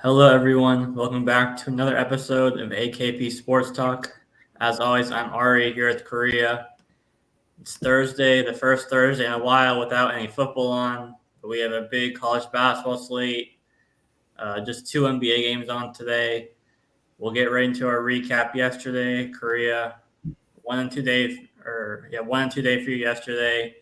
Hello, everyone. Welcome back to another episode of AKP Sports Talk. As always, I'm Ari here at Korea. It's Thursday, the first Thursday in a while without any football on, but we have a big college basketball slate. Just two NBA games on today. We'll get right into our recap yesterday. Korea, 1 and 2 day, 1 and 2 day for you yesterday.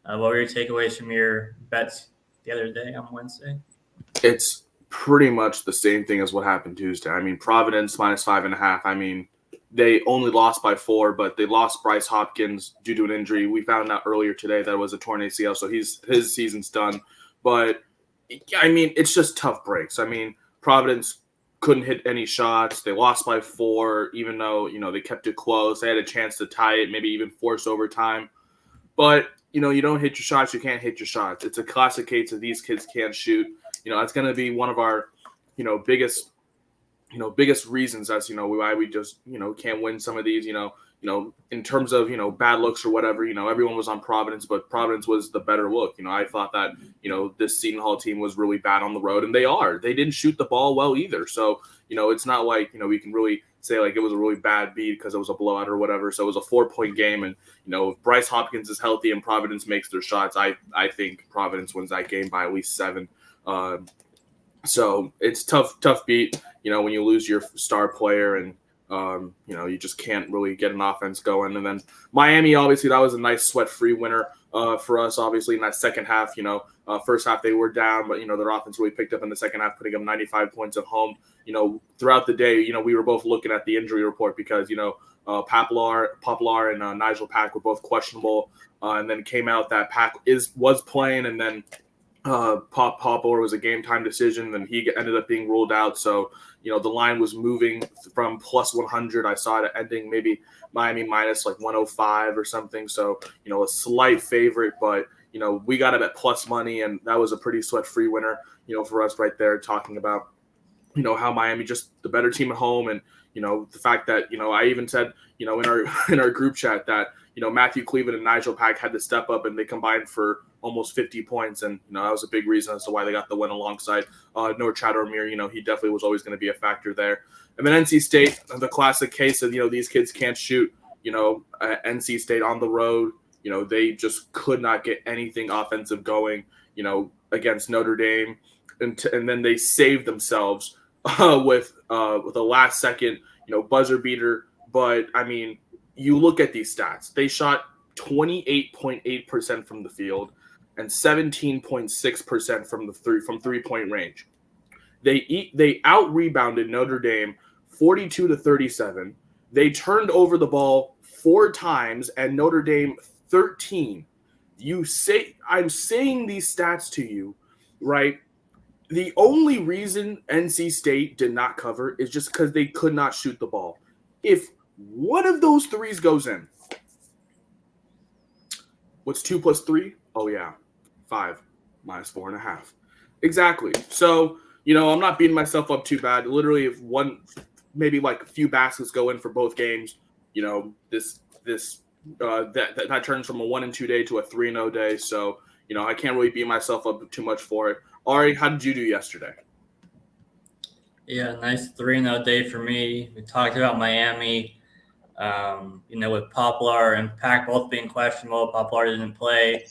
What were your takeaways from your bets the other day on Wednesday? It's pretty much the same thing as what happened Tuesday. I mean, Providence minus 5.5. I mean, they only lost by 4, but they lost Bryce Hopkins due to an injury. We found out earlier today that it was a torn ACL, so his season's done. But I mean, it's just tough breaks. I mean, Providence couldn't hit any shots. They lost by 4, even though they kept it close. They had a chance to tie it, maybe even force overtime. But you don't hit your shots, you can't hit your shots. It's a classic case of these kids can't shoot. That's going to be one of our, biggest, biggest reasons as why we just can't win some of these. In terms of bad looks or whatever. Everyone was on Providence, but Providence was the better look. I thought that this Seton Hall team was really bad on the road, and they are. They didn't shoot the ball well either. So it's not like we can really say like it was a really bad beat because it was a blowout or whatever. So it was a 4-point game, and if Bryce Hopkins is healthy and Providence makes their shots, I think Providence wins that game by at least 7. So it's tough beat, when you lose your star player and, you just can't really get an offense going. And then Miami, obviously, that was a nice sweat-free winner for us, obviously, in that second half. First half they were down, but, their offense really picked up in the second half, putting up 95 points at home. Throughout the day, we were both looking at the injury report because, Poplar and Nigel Pack were both questionable, and then came out that Pack was playing, and then Poplar was a game time decision, and he ended up being ruled out. So, the line was moving from plus 100. I saw it ending maybe Miami minus like 105 or something. So, a slight favorite, but, we got it at plus money, and that was a pretty sweat-free winner, for us right there, talking about, how Miami just the better team at home. And, the fact that, I even said, in our group chat that, Matthew Cleveland and Nigel Pack had to step up, and they combined for almost 50 points. And, that was a big reason as to why they got the win alongside Noor Chadomir. He definitely was always going to be a factor there. And then NC State, the classic case of, these kids can't shoot. NC State on the road, they just could not get anything offensive going, against Notre Dame. And then they saved themselves with a last second, buzzer beater. But, I mean, you look at these stats. They shot 28.8% from the field and 17.6% from from 3-point range. They out rebounded Notre Dame 42-37. They turned over the ball 4 times and Notre Dame 13. I'm saying these stats to you, right? The only reason NC State did not cover is just because they could not shoot the ball. If one of those threes goes in, what's 2 plus 3? Oh, yeah. 5 minus 4.5. Exactly. So, I'm not beating myself up too bad. Literally, if maybe like a few baskets go in for both games, that turns from a 1-2 day to a 3-0 day. So, I can't really beat myself up too much for it. Ari, how did you do yesterday? Yeah, nice 3-0 day for me. We talked about Miami, with Poplar and Pack both being questionable. Poplar didn't play.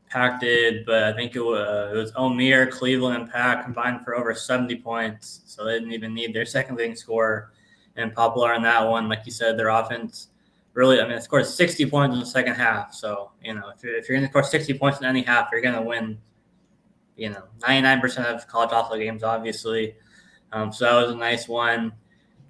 Pack did, but I think it was Omier, Cleveland, and Pack combined for over 70 points. So they didn't even need their second leading scorer. And Poplar in that one, like you said, their offense really, it scored 60 points in the second half. So, if you're going to score 60 points in any half, you're going to win, 99% of college basketball games, obviously. So that was a nice one.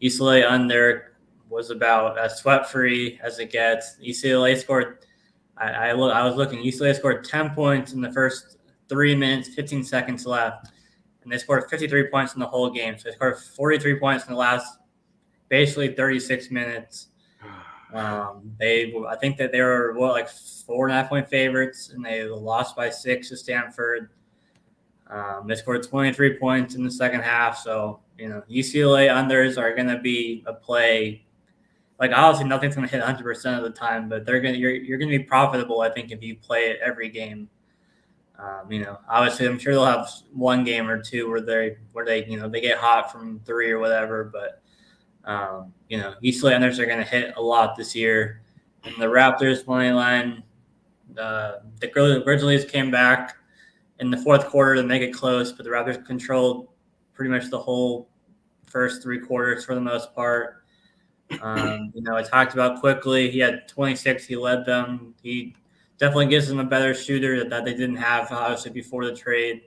UCLA under was about as sweat-free as it gets. UCLA scored – I was looking. UCLA scored 10 points in the first 3 minutes, 15 seconds left. And they scored 53 points in the whole game. So they scored 43 points in the last basically 36 minutes. I think that they were, 4.5-point favorites, and they lost by 6 to Stanford. They scored 23 points in the second half. So, UCLA unders are going to be a play. Like, obviously, nothing's going to hit 100% of the time, but you're going to be profitable, I think, if you play it every game. Obviously, I'm sure they'll have one game or two where they they get hot from three or whatever. But East Landers are going to hit a lot this year. And the Raptors money line, the Grizzlies came back in the fourth quarter to make it close, but the Raptors controlled pretty much the whole first three quarters for the most part. I talked about quickly. He had 26. He led them. He definitely gives them a better shooter that they didn't have, obviously, before the trade.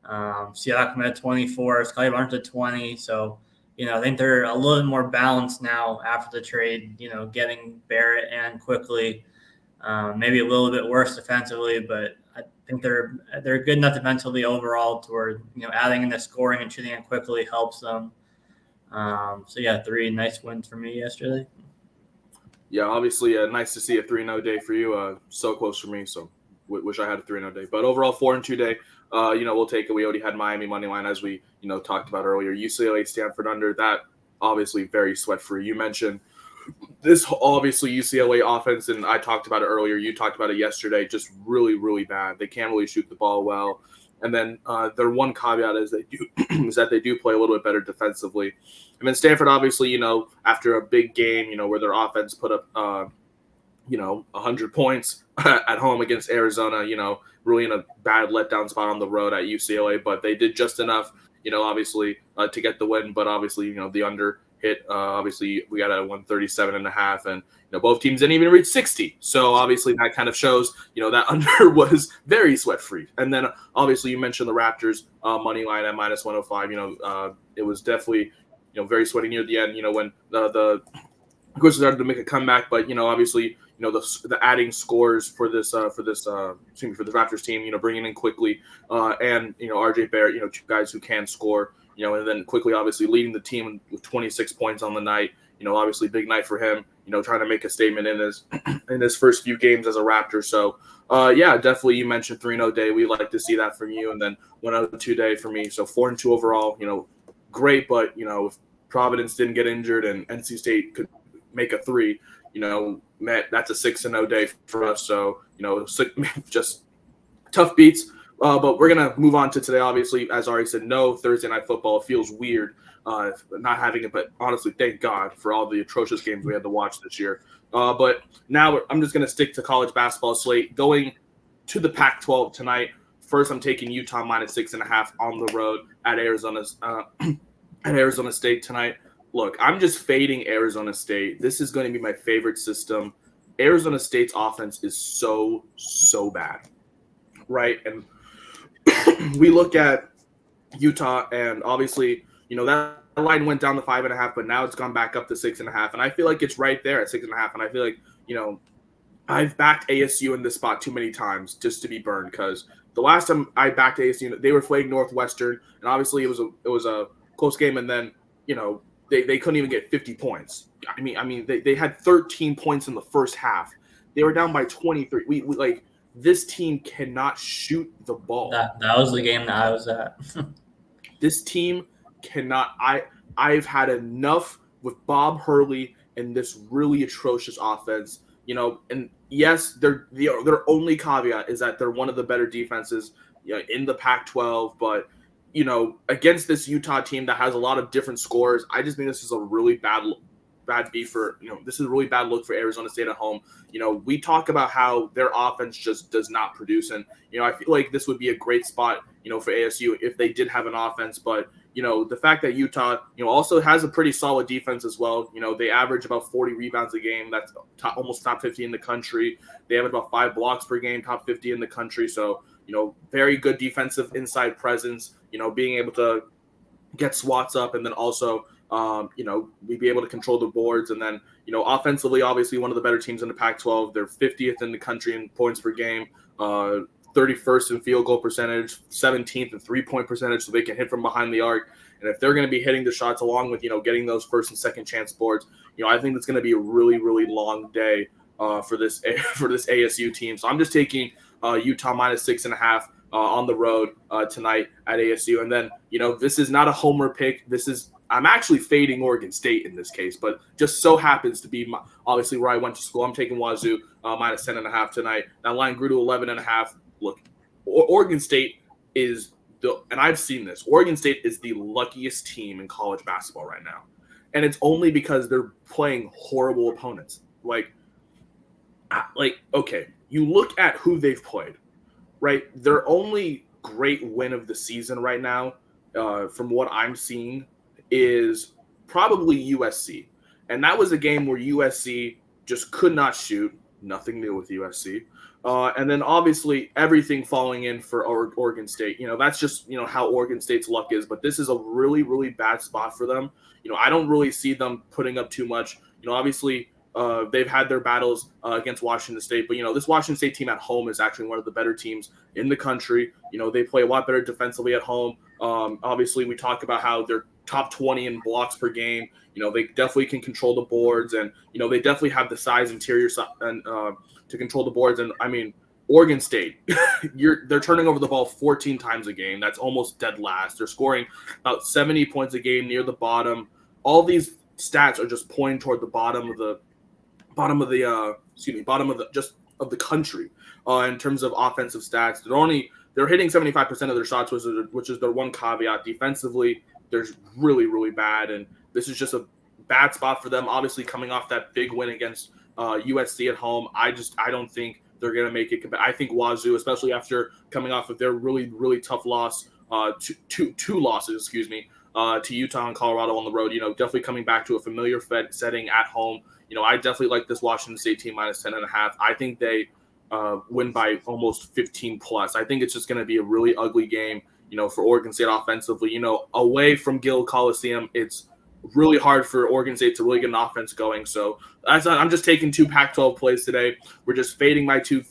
Siakam at 24. Scottie Barnes at 20. So, I think they're a little bit more balanced now after the trade, getting Barrett and quickly. Maybe a little bit worse defensively, but I think they're good enough defensively overall to where, adding in the scoring and shooting it quickly helps them. Three nice wins for me yesterday. Yeah, obviously, nice to see a 3-0 day for you. So close for me, so wish I had a 3-0 day. But overall, 4-2 day. We'll take it. We already had Miami money line, as we talked about earlier. UCLA, Stanford under. That obviously very sweat free. You mentioned this obviously UCLA offense, and I talked about it earlier. You talked about it yesterday. Just really, really bad. They can't really shoot the ball well. And then their one caveat is that they do play a little bit better defensively. And then Stanford, obviously, after a big game, where their offense put up, 100 points at home against Arizona, really in a bad letdown spot on the road at UCLA. But they did just enough, obviously, to get the win. But obviously, the under hit. Obviously, we got a 137.5, and both teams didn't even reach 60. So obviously, that kind of shows that under was very sweat free. And then obviously, you mentioned the Raptors money line at -105. It was definitely very sweaty near the end. When the Grizzlies started to make a comeback, but obviously the adding scores for this for the Raptors team, bringing in quickly and RJ Barrett, two guys who can score. And then quickly, obviously, leading the team with 26 points on the night. Obviously, big night for him. Trying to make a statement in his first few games as a Raptor. So, definitely. You mentioned 3-0 day. We like to see that from you, and then 1-2 day for me. So 4-2 overall. Great, but if Providence didn't get injured and NC State could make a 3, that's a 6-0 day for us. So just tough beats. But we're going to move on to today, obviously. As Ari said, no Thursday Night Football. It feels weird not having it, but honestly, thank God for all the atrocious games we had to watch this year. But now I'm just going to stick to college basketball slate. Going to the Pac-12 tonight. First, I'm taking Utah -6.5 on the road at Arizona State tonight. Look, I'm just fading Arizona State. This is going to be my favorite system. Arizona State's offense is so bad, right? And we look at Utah, and obviously, that line went down to 5.5, but now it's gone back up to 6.5. And I feel like it's right there at 6.5. And I feel like, I've backed ASU in this spot too many times just to be burned, because the last time I backed ASU, they were playing Northwestern, and obviously it was a close game, and then they couldn't even get 50 points. I mean they had 13 points in the first half. They were down by 23. We like, this team cannot shoot the ball. That was the game that I was at. This team cannot. I've had enough with Bob Hurley and this really atrocious offense. And yes, their only caveat is that they're one of the better defenses in the Pac-12, but against this Utah team that has a lot of different scores, I just think this is a really bad beat for this is a really bad look for Arizona State at home. We talk about how their offense just does not produce, and I feel like this would be a great spot for ASU if they did have an offense. But the fact that Utah also has a pretty solid defense as well. They average about 40 rebounds a game. That's almost top 50 in the country. They have about 5 blocks per game, top 50 in the country. So very good defensive inside presence. Being able to get swats up, and then also we'd be able to control the boards. And then, offensively, obviously one of the better teams in the Pac-12. They're 50th in the country in points per game, 31st in field goal percentage, 17th in three-point percentage, so they can hit from behind the arc. And if they're going to be hitting the shots along with, getting those first and second chance boards, I think it's going to be a really, really long day for this ASU team. So I'm just taking Utah -6.5 on the road tonight at ASU. And then, this is not a homer pick. I'm actually fading Oregon State in this case, but just so happens to be obviously where I went to school. I'm taking Wazoo -10.5 tonight. That line grew to 11.5. Look, Oregon State is and I've seen this. Oregon State is the luckiest team in college basketball right now, and it's only because they're playing horrible opponents. Okay, you look at who they've played, right? Their only great win of the season right now, from what I'm seeing, is probably USC, and that was a game where USC just could not shoot. Nothing new with USC. And then obviously everything falling in for Oregon State. That's just, how Oregon State's luck is. But this is a really, really bad spot for them. I don't really see them putting up too much. Obviously they've had their battles against Washington State. But, this Washington State team at home is actually one of the better teams in the country. They play a lot better defensively at home. Obviously, we talk about how they're top 20 in blocks per game. They definitely can control the boards, and they definitely have the size interior and to control the boards. And I mean, Oregon State, they're turning over the ball 14 times a game. That's almost dead last. They're scoring about 70 points a game, near the bottom. All these stats are just pointing toward the bottom of the country in terms of offensive stats. They're hitting 75% of their shots, which is their one caveat. Defensively, they're really, really bad, and this is just a bad spot for them. Obviously, coming off that big win against USC at home, I don't think they're going to make it. I think Wazoo, especially after coming off of their really, really tough loss, two losses, to Utah and Colorado on the road, definitely coming back to a familiar setting at home. I definitely like this Washington State team minus 10.5. I think they win by almost 15 plus. I think it's just going to be a really ugly game, for Oregon State offensively. Away from Gill Coliseum, it's really hard for Oregon State to really get an offense going. So I'm just taking two Pac-12 plays today. We're just fading my two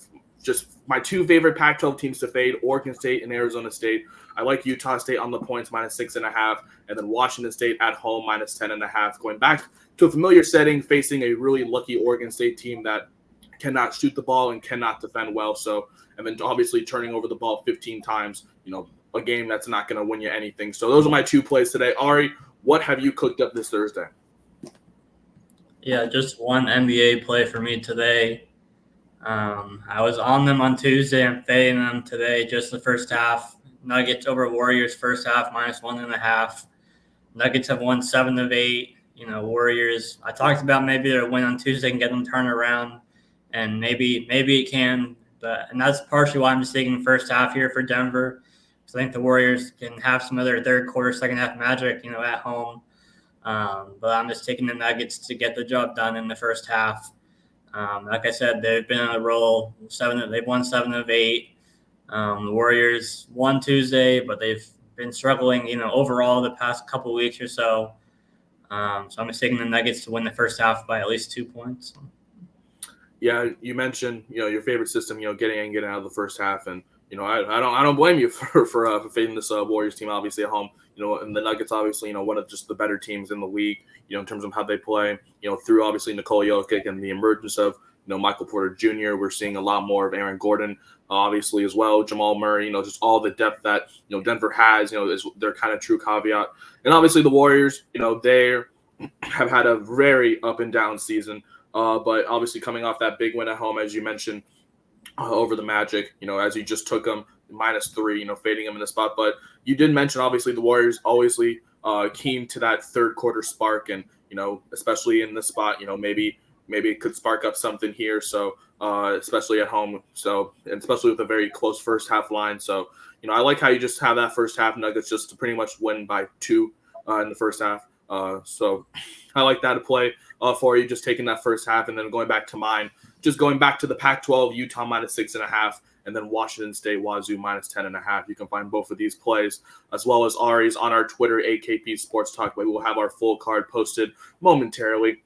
favorite Pac-12 teams to fade, Oregon State and Arizona State. I like Utah State on the points minus 6.5, and then Washington State at home minus 10.5. Going back to a familiar setting, facing a really lucky Oregon State team that cannot shoot the ball and cannot defend well. So, and then obviously turning over the ball 15 times, a game that's not going to win you anything. So those are my two plays today. Ari, what have you cooked up this Thursday? Yeah, just one NBA play for me today. I was on them on Tuesday. I'm fading them today, just the first half. Nuggets over Warriors first half minus 1.5. Nuggets have won 7 of 8. Warriors, I talked about maybe their win on Tuesday can get them turned around, and maybe it can. And that's partially why I'm just taking the first half here for Denver. So I think the Warriors can have some other third quarter, second half magic, at home. But I'm just taking the Nuggets to get the job done in the first half. Like I said, they've been on a roll. They've won 7 of 8. The Warriors won Tuesday, but they've been struggling, overall the past couple of weeks or so. So I'm just taking the Nuggets to win the first half by at least 2 points. Yeah, you mentioned your favorite system, getting out of the first half, and I don't blame you for fading this Warriors team, obviously at home. And the Nuggets, obviously, one of just the better teams in the league, in terms of how they play, through obviously Nikola Jokic and the emergence of, Michael Porter Jr. We're seeing a lot more of Aaron Gordon, obviously, as well. Jamal Murray, just all the depth that, Denver has, is their kind of true caveat. And obviously the Warriors, they have had a very up and down season, but obviously coming off that big win at home, as you mentioned, over the Magic, as you just took them -3, fading them in the spot. But you did mention, obviously, the Warriors obviously keen to that third quarter spark, and, especially in this spot, maybe it could spark up something here. So, especially at home. So, and especially with a very close first half line. So, I like how you just have that first half Nuggets just to pretty much win by 2 in the first half. So I like that to play for you, just taking that first half and then going back to mine. Just going back to the Pac-12, Utah minus 6.5, and then Washington State, Wazoo minus 10.5. You can find both of these plays, as well as Ari's on our Twitter, AKP Sports Talk. We will have our full card posted momentarily.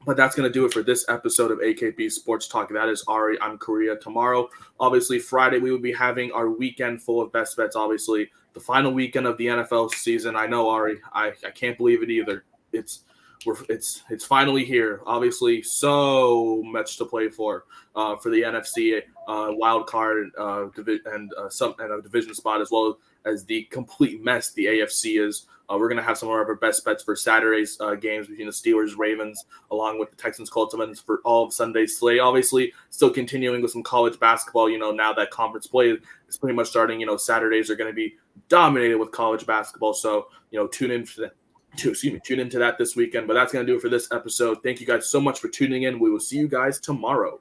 But that's going to do it for this episode of AKP Sports Talk. That is Ari. I'm Korea. Tomorrow, obviously Friday, we will be having our weekend full of best bets. Obviously, the final weekend of the NFL season. I know, Ari. I can't believe it either. It's finally here. Obviously, so much to play for the NFC wild card and a division spot, as well as the complete mess the AFC is. We're going to have some of our best bets for Saturday's games between the Steelers, Ravens, along with the Texans, Colts, and for all of Sunday's slate. Obviously, still continuing with some college basketball. Now that conference play is pretty much starting. Saturdays are going to be dominated with college basketball. So, tune into that this weekend. But that's going to do it for this episode. Thank you guys so much for tuning in. We will see you guys tomorrow.